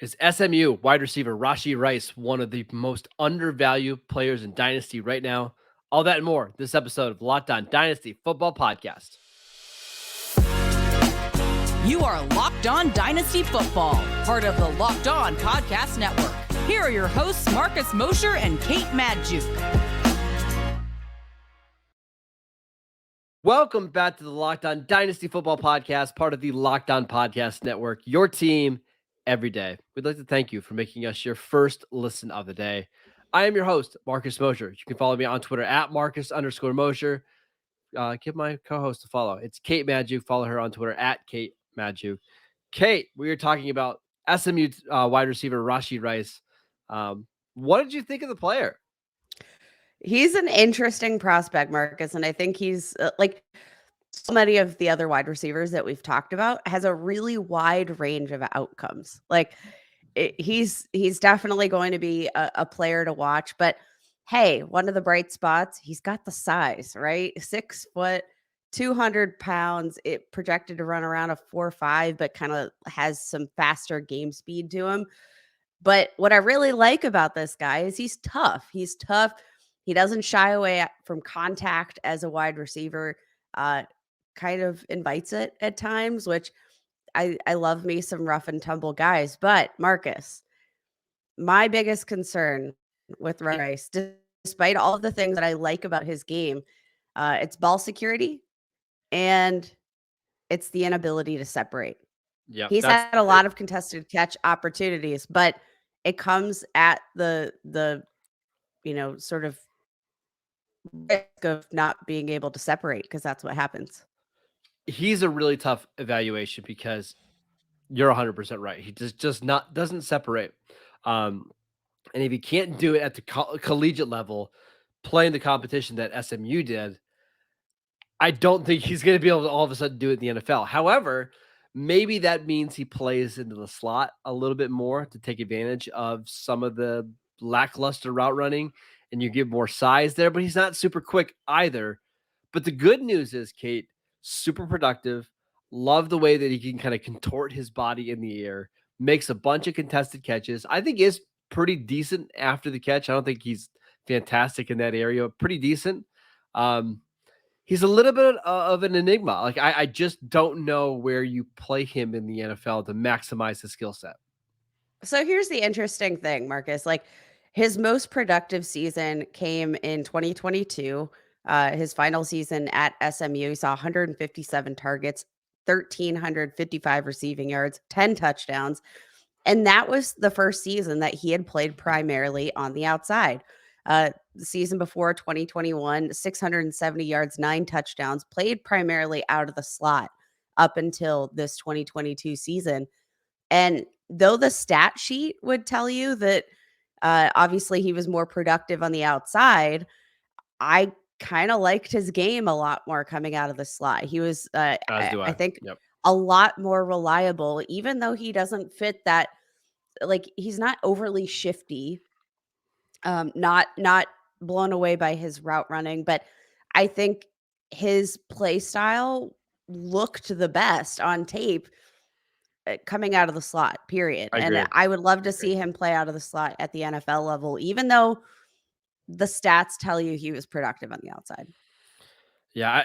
Is SMU wide receiver Rashee Rice one of the most undervalued players in Dynasty right now? All that and more this episode of Locked On Dynasty Football Podcast. You are Locked On Dynasty Football, part of the Locked On Podcast Network. Here are your hosts, Marcus Mosher and Kate Magdziuk. Welcome back to the Locked On Dynasty Football Podcast, part of the Locked On Podcast Network, your team every day. We'd like to thank you for making us your first listen of the day. I am your host, Marcus Mosher. You can follow me on Twitter at Marcus_Mosher. Give my co-host a follow. It's Kate Magdziuk. Follow her on Twitter at Kate Magdziuk. Kate, we are talking about SMU wide receiver Rashee Rice. What did you think of the player? He's an interesting prospect, Marcus, and I think he's like so many of the other wide receivers that we've talked about, has a really wide range of outcomes. He's definitely going to be a player to watch. But hey, one of the bright spots, he's got the size, right? 6 foot, 200 pounds. It projected to run around a 4.5, but kind of has some faster game speed to him. But what I really like about this guy is he's tough. He's tough. He doesn't shy away from contact as a wide receiver. Kind of invites it at times, which I love me some rough and tumble guys. But Marcus, my biggest concern with Rice, despite all of the things that I like about his game, it's ball security and it's the inability to separate. Yeah, he's had a lot of contested catch opportunities, but it comes at the sort of risk of not being able to separate, because that's what happens. He's a really tough evaluation because you're 100% right. He doesn't separate. And if he can't do it at the collegiate level, playing the competition that SMU did, I don't think he's going to be able to all of a sudden do it in the NFL. However, maybe that means he plays into the slot a little bit more to take advantage of some of the lackluster route running, and you give more size there, but he's not super quick either. But the good news is, Kate, super productive. Love the way that he can kind of contort his body in the air, makes a bunch of contested catches. I think is pretty decent after the catch. I don't think he's fantastic in that area, but pretty decent. He's a little bit of an enigma. Like I just don't know where you play him in the NFL to maximize his skill set. So here's the interesting thing, Marcus. Like his most productive season came in 2022. His final season at SMU, he saw 157 targets, 1,355 receiving yards, 10 touchdowns. And that was the first season that he had played primarily on the outside. The season before, 2021, 670 yards, 9 touchdowns, played primarily out of the slot up until this 2022 season. And though the stat sheet would tell you that obviously he was more productive on the outside, I kind of liked his game a lot more coming out of the slot. He was, I think, a lot more reliable, even though he doesn't fit that. Like he's not overly shifty, not blown away by his route running, but I think his play style looked the best on tape coming out of the slot, period. I would love to see him play out of the slot at the NFL level, even though the stats tell you he was productive on the outside. Yeah,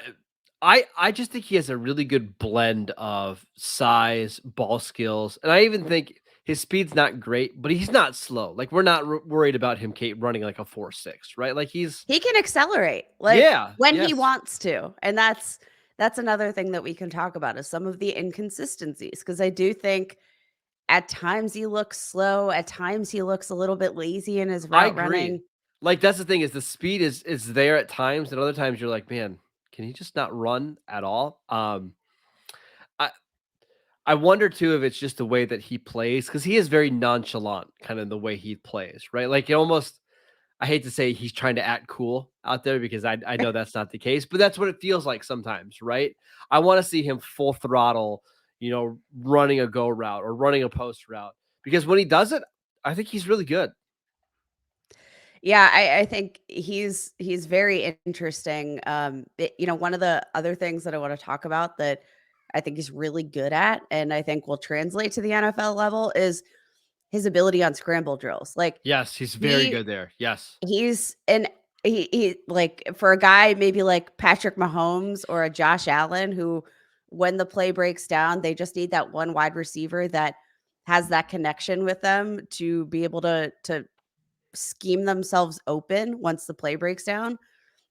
I just think he has a really good blend of size, ball skills, and I even think his speed's not great, but he's not slow. Like we're not worried about him, Kate, running like a 4.6, right? Like he can accelerate, when he wants to, and that's another thing that we can talk about is some of the inconsistencies, because I do think at times he looks slow, at times he looks a little bit lazy in his route running. Like that's the thing, is the speed is there at times, and other times you're like, man, can he just not run at all? I wonder too if it's just the way that he plays, because he is very nonchalant, kind of the way he plays, right? Like it almost, I hate to say he's trying to act cool out there, because I know that's not the case, but that's what it feels like sometimes, right? I want to see him full throttle, running a go route or running a post route, because when he does it, I think he's really good. Yeah, I think he's very interesting. One of the other things that I want to talk about that I think he's really good at, and I think will translate to the NFL level, is his ability on scramble drills. Like Yes, he's very he good there. Yes. he's an he like for a guy maybe like Patrick Mahomes or a Josh Allen who when the play breaks down, they just need that one wide receiver that has that connection with them to be able to scheme themselves open once the play breaks down.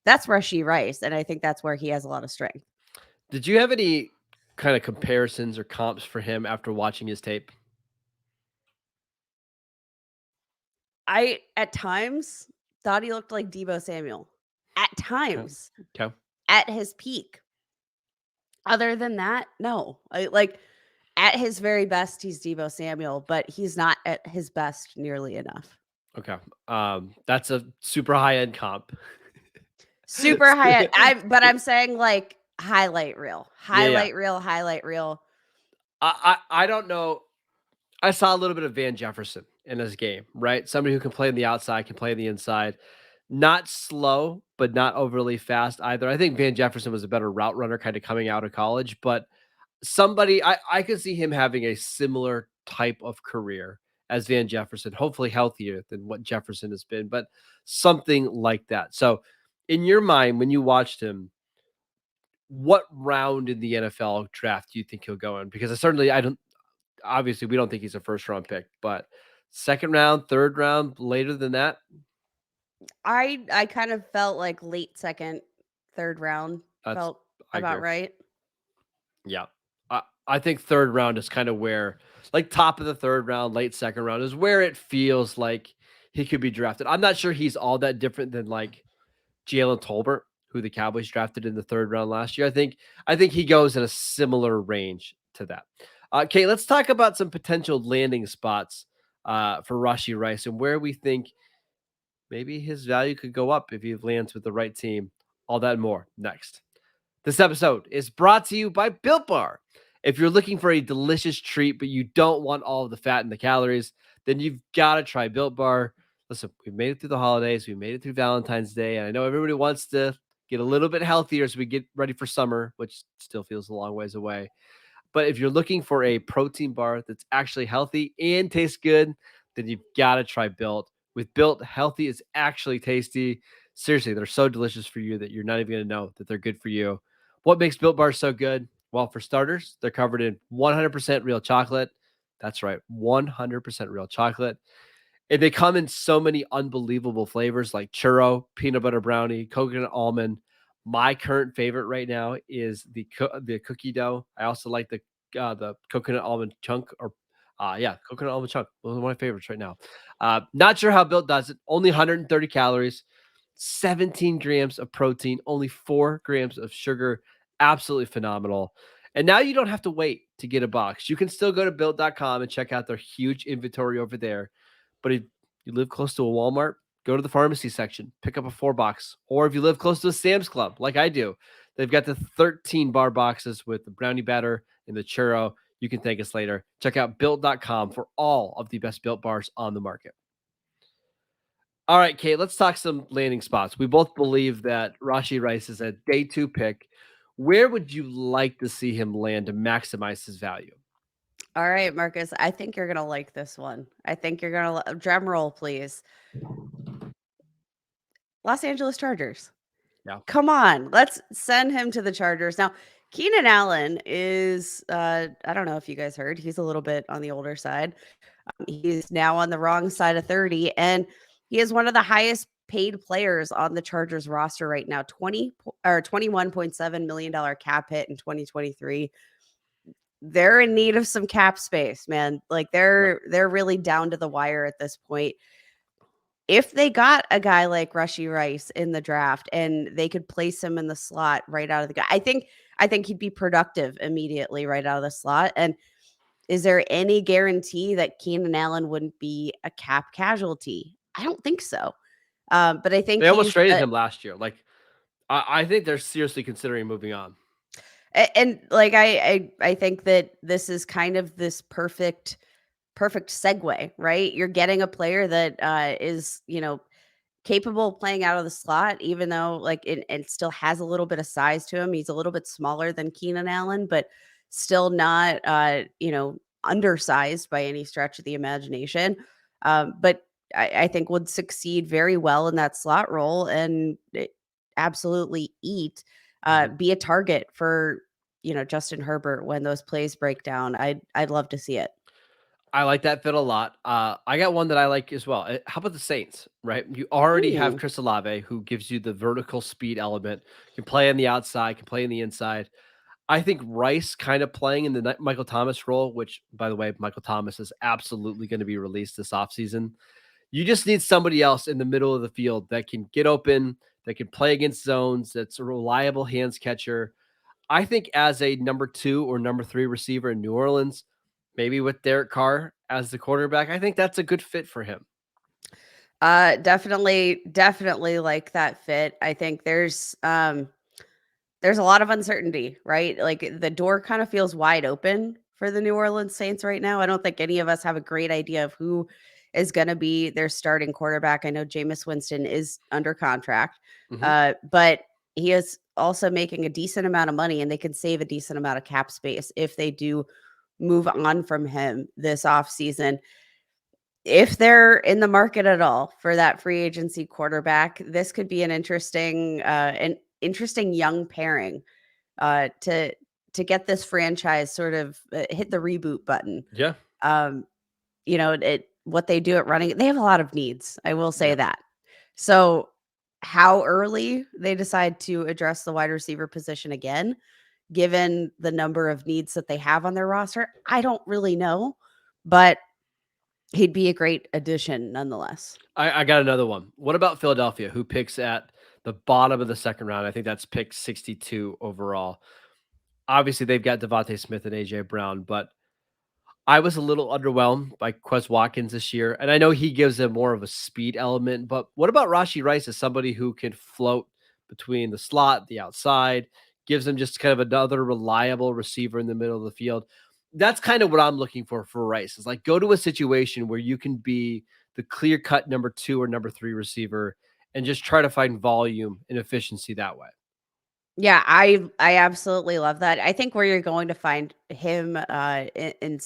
That's Rashee Rice, and I think that's where he has a lot of strength. Did you have any kind of comparisons or comps for him after watching his tape? I at times thought he looked like Debo Samuel. At Okay. times, Okay. at his peak. Other than that, no. Like at his very best, he's Debo Samuel, but he's not at his best nearly enough. Okay. That's a super high end comp. Super high end. I'm saying like Yeah, yeah. highlight reel. I don't know. I saw a little bit of Van Jefferson in his game, right? Somebody who can play on the outside, can play on the inside. Not slow, but not overly fast either. I think Van Jefferson was a better route runner kind of coming out of college, but somebody I could see him having a similar type of career as Van Jefferson, hopefully healthier than what Jefferson has been, but something like that. So, in your mind, when you watched him, what round in the NFL draft do you think he'll go in? Because I don't obviously we don't think he's a first round pick, but second round, third round, later than that, I kind of felt like late second, third round that's felt I about agree. right. Yeah. I think third round is kind of where, like top of the third round, late second round is where it feels like he could be drafted. I'm not sure he's all that different than like Jalen Tolbert, who the Cowboys drafted in the third round last year. I think he goes in a similar range to that. Okay, let's talk about some potential landing spots for Rashee Rice and where we think maybe his value could go up if he lands with the right team. All that and more next. This episode is brought to you by Built Bar. If you're looking for a delicious treat, but you don't want all of the fat and the calories, then you've got to try Built Bar. Listen, we've made it through the holidays, we made it through Valentine's Day, and I know everybody wants to get a little bit healthier as we get ready for summer, which still feels a long ways away. But if you're looking for a protein bar that's actually healthy and tastes good, then you've got to try Built. With Built, healthy is actually tasty. Seriously, they're so delicious for you that you're not even going to know that they're good for you. What makes Built bars so good? Well, for starters, they're covered in 100% real chocolate. That's right, 100% real chocolate. And they come in so many unbelievable flavors like churro, peanut butter brownie, coconut almond. My current favorite right now is the cookie dough. I also like the coconut almond chunk or yeah, coconut almond chunk. Those are my favorites right now. Not sure how Built does it. Only 130 calories, 17 grams of protein, only 4 grams of sugar. Absolutely phenomenal. And now you don't have to wait to get a box. You can still go to built.com and check out their huge inventory over there. But if you live close to a Walmart, go to the pharmacy section, pick up a 4 box. Or if you live close to a Sam's Club, like I do, they've got the 13 bar boxes with the brownie batter and the churro. You can thank us later. Check out built.com for all of the best built bars on the market. All right, Kate, let's talk some landing spots. We both believe that Rashee Rice is a day 2 pick. Where would you like to see him land to maximize his value? All right, Marcus, I think you're gonna like this one. I think you're gonna drum roll, please. Los Angeles Chargers. Yeah. Come on, let's send him to the Chargers. Now, Keenan Allen is I don't know if you guys heard, he's a little bit on the older side. He's now on the wrong side of 30 and he is one of the highest paid players on the Chargers roster right now. 21.7 million dollar cap hit in 2023. They're in need of some cap space, man. Like Yep. they're really down to the wire at this point. If they got a guy like Rashee Rice in the draft and they could place him in the slot right out of the I think he'd be productive immediately right out of the slot. And is there any guarantee that Keenan Allen wouldn't be a cap casualty? I don't think so. But I think They almost he's traded him last year. Like, I think they're seriously considering moving on. and like I think that this is kind of this perfect segue, right? You're getting a player that is, capable of playing out of the slot, even though like it still has a little bit of size to him. He's a little bit smaller than Keenan Allen, but still not undersized by any stretch of the imagination, but I think would succeed very well in that slot role and absolutely Mhm. be a target for Justin Herbert when those plays break down. I'd love to see it. I like that fit a lot. I got one that I like as well. How about the Saints, right? You already have Ooh. Chris Olave, who gives you the vertical speed element, can play on the outside, can play on the inside. I think Rice kind of playing in the Michael Thomas role, which, by the way, Michael Thomas is absolutely going to be released this offseason. You just need somebody else in the middle of the field that can get open, that can play against zones, that's a reliable hands catcher. I think as a number 2 or number 3 receiver in New Orleans, maybe with Derek Carr as the quarterback, I think that's a good fit for him. Definitely like that fit. I think there's a lot of uncertainty, right? Like the door kind of feels wide open for the New Orleans Saints right now. I don't think any of us have a great idea of who is going to be their starting quarterback. I know Jameis Winston is under contract, Mhm. but he is also making a decent amount of money and they can save a decent amount of cap space if they do move on from him this offseason. If they're in the market at all for that free agency quarterback, this could be an interesting young pairing to get this franchise sort of hit the reboot button. Yeah. Um, what they do at running, they have a lot of needs. I will say Yeah. that. So, how early they decide to address the wide receiver position again, given the number of needs that they have on their roster, I don't really know, but he'd be a great addition nonetheless. I got another one. What about Philadelphia, who picks at the bottom of the second round? I think that's pick 62 overall. Obviously, they've got Devontae Smith and AJ Brown, but I was a little underwhelmed by Quez Watkins this year, and I know he gives them more of a speed element, but what about Rashee Rice as somebody who can float between the slot, the outside, gives them just kind of another reliable receiver in the middle of the field? That's kind of what I'm looking for Rice is like go to a situation where you can be the clear cut number 2 or number 3 receiver and just try to find volume and efficiency that way. Yeah, I absolutely love that. I think where you're going to find him in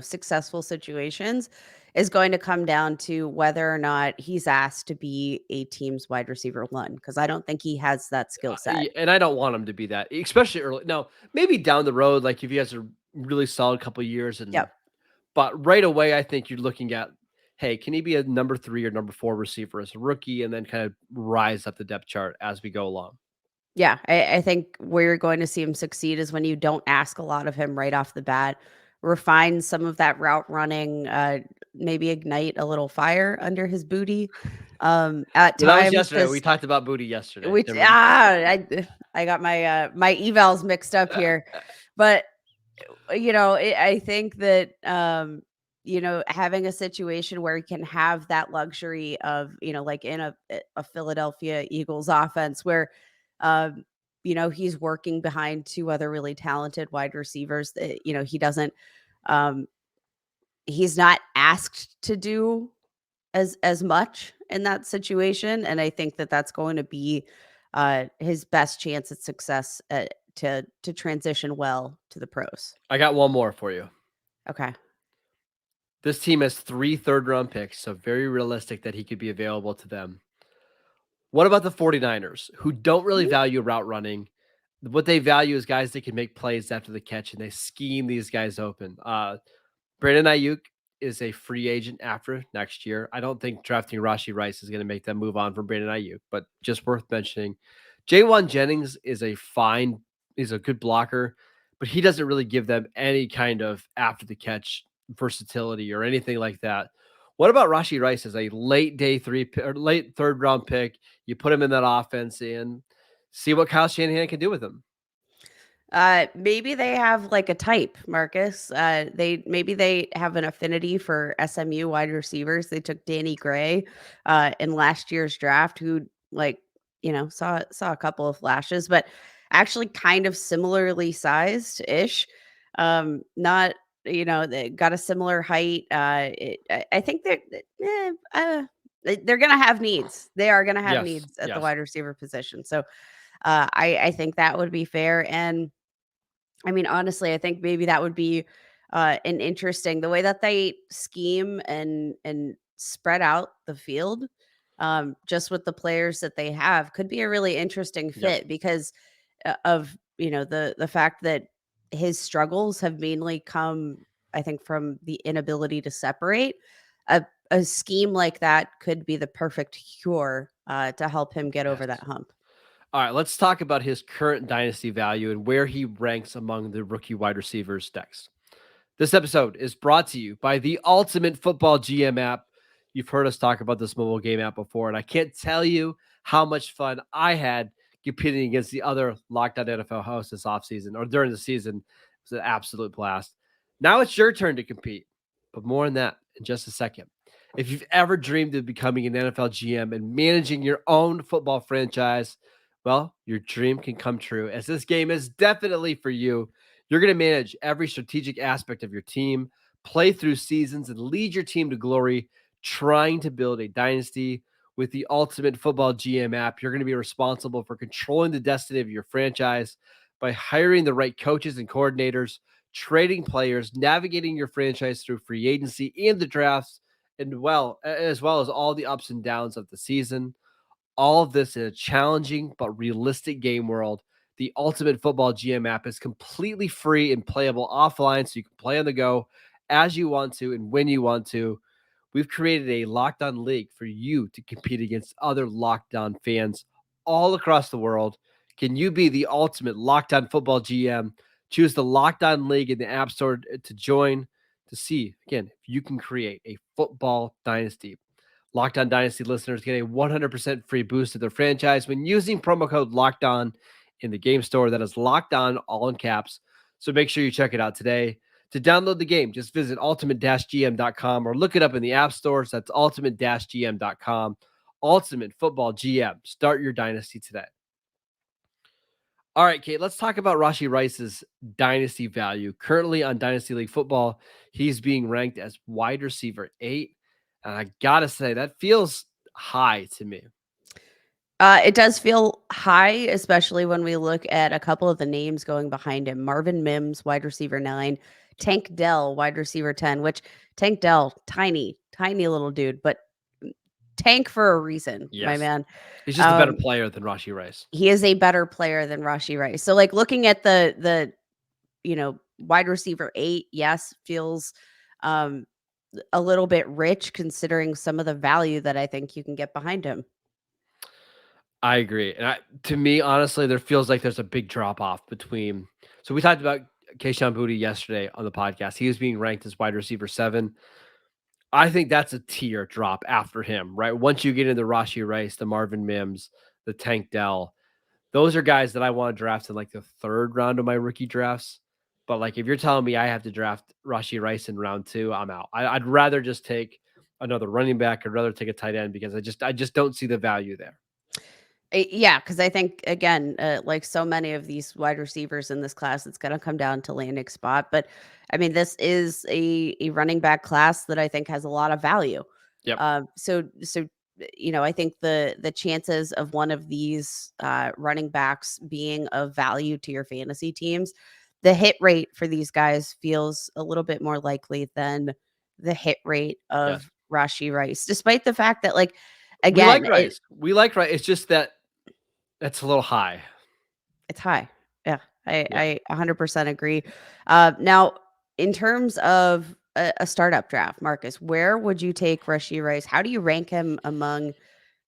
successful situations is going to come down to whether or not he's asked to be a team's wide receiver one because I don't think he has that skill set. And I don't want him to be that, especially early. Now, maybe down the road, like if he has a really solid couple years, and Yep. but right away, I think you're looking at, hey, can he be a number 3 or number 4 receiver as a rookie, and then kind of rise up the depth chart as we go along. Yeah, I think where you're going to see him succeed is when you don't ask a lot of him right off the bat. Refine some of that route running, maybe ignite a little fire under his booty. At Well, that was times, yesterday. We because talked about booty yesterday. which Never. I got my evals mixed up here, but I think that having a situation where he can have that luxury of like in a Philadelphia Eagles offense where um he's working behind two other really talented wide receivers that he doesn't um he's not asked to do as much in that situation, and I think that that's going to be his best chance at success to transition well to the pros. I got one more for you. Okay. This team has 3 third-round picks, so very realistic that he could be available to them. What about the 49ers, who don't really Mhm. value route running? What they value is guys that can make plays after the catch, and they scheme these guys open. Brandon Ayuk is a free agent after next year. I don't think drafting Rashee Rice is going to make them move on from Brandon Ayuk, but just worth mentioning. Jaywan Jennings is a good blocker, but he doesn't really give them any kind of after the catch versatility or anything like that. What about Rashee Rice as a late day or late third round pick? You put him in that offense and see what Kyle Shanahan can do with him. Maybe they have like a type, Marcus. They have an affinity for SMU wide receivers. They took Danny Gray in last year's draft, who like saw a couple of flashes, but actually kind of similarly sized ish. Not they got a similar height. I think they're gonna have needs. They are gonna have Yes, needs at the yes. wide receiver position. So I think that would be fair. And I mean, honestly, I think maybe that would be and interesting. The way that they scheme and spread out the field, just with the players that they have, could be a really interesting Yep. fit because of the fact that his struggles have mainly come, I think, from the inability to separate. A scheme like that could be the perfect cure to help him get over that Yes. hump. All right, let's talk about his current dynasty value and where he ranks among the rookie wide receivers next. This episode is brought to you by the Ultimate Football GM app. You've heard us talk about this mobile game app before, and I can't tell you how much fun I had competing against the other Locked On NFL hosts this offseason or during the season. It was an absolute blast. Now it's your turn to compete, but more on that in just a second. If you've ever dreamed of becoming an NFL GM and managing your own football franchise, well, your dream can come true as this game is definitely for you. You're going to manage every strategic aspect of your team, play through seasons, and lead your team to glory, trying to build a dynasty. With the Ultimate Football GM app, you're going to be responsible for controlling the destiny of your franchise by hiring the right coaches and coordinators, trading players, navigating your franchise through free agency and the drafts, and as well as all the ups and downs of the season. All of this in a challenging but realistic game world. The Ultimate Football GM app is completely free and playable offline, so you can play on the go as you want to and when you want to. We've created a Locked On League for you to compete against other Locked On fans all across the world. Can you be the ultimate Locked On Football GM? Choose the Locked On League in the App Store to join to see, again, if you can create a football dynasty. Locked On Dynasty listeners get a 100% free boost to their franchise when using promo code Locked On in the game store. That is Locked On, all in caps. So make sure you check it out today. To download the game, just visit ultimate-gm.com or look it up in the app stores. That's ultimate-gm.com. Ultimate Football GM. Start your dynasty today. All right, Kate, let's talk about Rashee Rice's dynasty value. Currently on Dynasty League Football, he's being ranked as wide receiver 8. And I got to say, that feels high to me. It does feel high, especially when we look at a couple of the names going behind him. Marvin Mims, wide receiver 9. Tank Dell, wide receiver 10, which Tank Dell, tiny, tiny little dude, but tank for a reason, my Yes. man. He's just a better player than Rashee Rice. He is a better player than Rashee Rice. So, like, looking at the wide receiver 8, yes, feels um, a little bit rich considering some of the value that I think you can get behind him. I agree. And to me, honestly, there feels like there's a big drop off between. So we talked about Keyshawn Boutte yesterday on the podcast. He was being ranked as wide receiver 7. I think that's a tier drop after him, right? Once you get into Rashee Rice, the Marvin Mims, the Tank Dell, those are guys that I want to draft in like the 3rd round of my rookie drafts. But like if you're telling me I have to draft Rashee Rice in round 2, I'm out. I'd rather just take another running back. I'd rather take a tight end because I just don't see the value there. Yeah, because I think, again, like so many of these wide receivers in this class, it's going to come down to landing spot. But I mean, this is a running back class that I think has a lot of value. Yep. So I think the chances of one of these running backs being of value to your fantasy teams, the hit rate for these guys feels a little bit more likely than the hit rate Yes. of Rashee Rice, despite the fact that, like, We like again, Rice. We like Rice. It's just that that's a little high. it's high. Yeah, Yeah. I 100% agree. Now, in terms of a startup draft, Marcus, where would you take Rashee Rice? How do you rank him among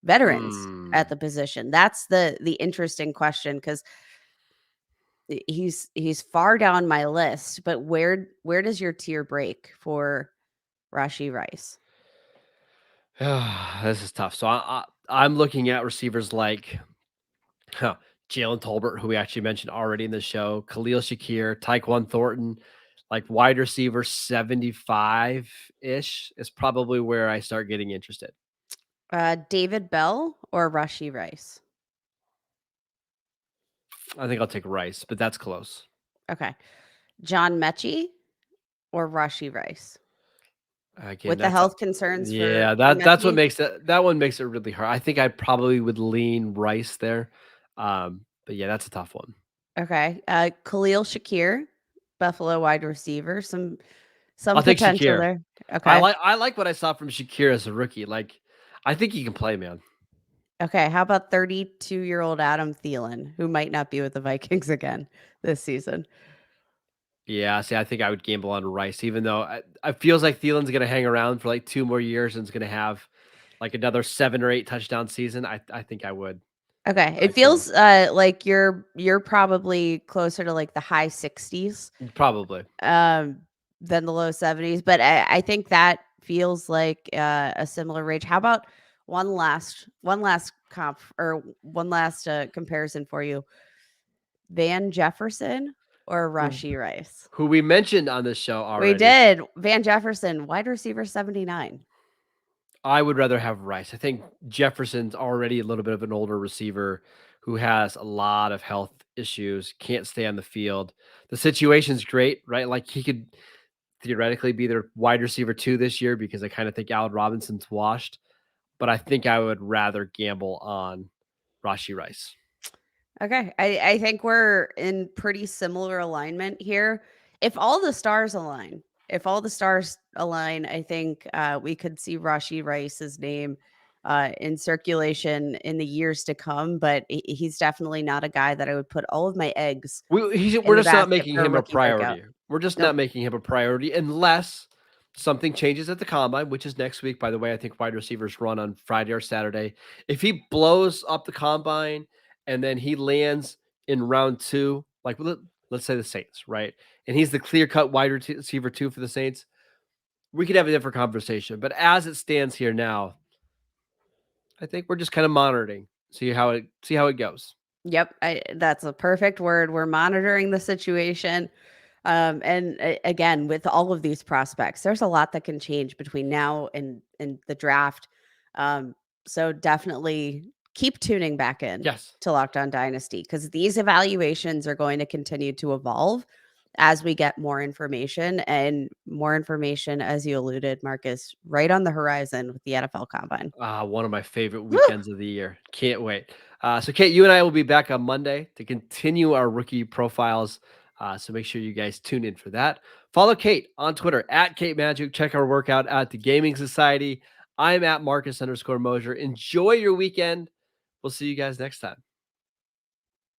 veterans at Hmm. the position? That's the interesting question because he's far down my list. But where does your tier break for Rashee Rice? This is tough. So I'm looking at receivers like Jalen Tolbert, who we actually mentioned already in the show, Khalil Shakir, Tyquan Thornton, like wide receiver 75 ish is probably where I start getting interested. David Bell or Rashee Rice? I think I'll take Rice, but that's close. Okay, John Mechie or Rashee Rice? Again, With the that's health concerns yeah, for that's what Mechie? makes that one makes it really hard. I think I probably would lean Rice there. But yeah, that's a tough one. Okay, Khalil Shakir, Buffalo wide receiver, some Some I'll take potential Shakir. there. Okay. I like what I saw from Shakir as a rookie. Like, I think he can play, man. Okay. How about 32-year-old Adam Thielen, who might not be with the Vikings again this season? Yeah, see, I think I would gamble on Rice, even though I feels like Thielen's gonna hang around for like 2 more years and is gonna have like another 7 or 8 touchdown season. I think I would. Okay. I It do. feels like you're probably closer to like the high 60s Probably. um than the low 70s, but I think that feels like a similar range. How about one last comp or one last comparison for you? Van Jefferson or Who Rashee Rice? who we mentioned on this show We already. did. Van Jefferson, wide receiver 79. I would rather have Rice. I think Jefferson's already a little bit of an older receiver who has a lot of health issues, can't stay on the field. The situation's great, right? Like he could theoretically be their wide receiver 2 this year because I kind of think Allen Robinson's washed, but I think I would rather gamble on Rashee Rice. Okay. I think we're in pretty similar alignment here. If all the stars align, I think we could see Rashi Rice's name in circulation in the years to come. But he's definitely not a guy that I would put all of my eggs in We're the just not basket making for a him a rookie breakout. priority. We're just Nope. not making him a priority unless something changes at the combine, which is next week. By the way, I think wide receivers run on Friday or Saturday. If he blows up the combine and then he lands in round 2, like let's say the Saints, right? And he's the clear cut wide receiver 2 for the Saints, we could have a different conversation. But as it stands here now, I think we're just kind of monitoring, see how it goes. Yep, that's a perfect word. We're monitoring the situation. And again, with all of these prospects, there's a lot that can change between now and the draft. Um, so definitely keep tuning back in Yes. to Locked On Dynasty because these evaluations are going to continue to evolve as we get more information, as you alluded, Marcus, right on the horizon with the NFL Combine. One of my favorite Woo! weekends of the year. Can't wait. So, Kate, you and I will be back on Monday to continue our rookie profiles. So make sure you guys tune in for that. Follow Kate on Twitter at Kate Magdziuk. Check our workout at the Gaming Society. I'm at Marcus _Mosher. Enjoy your weekend. We'll see you guys next time.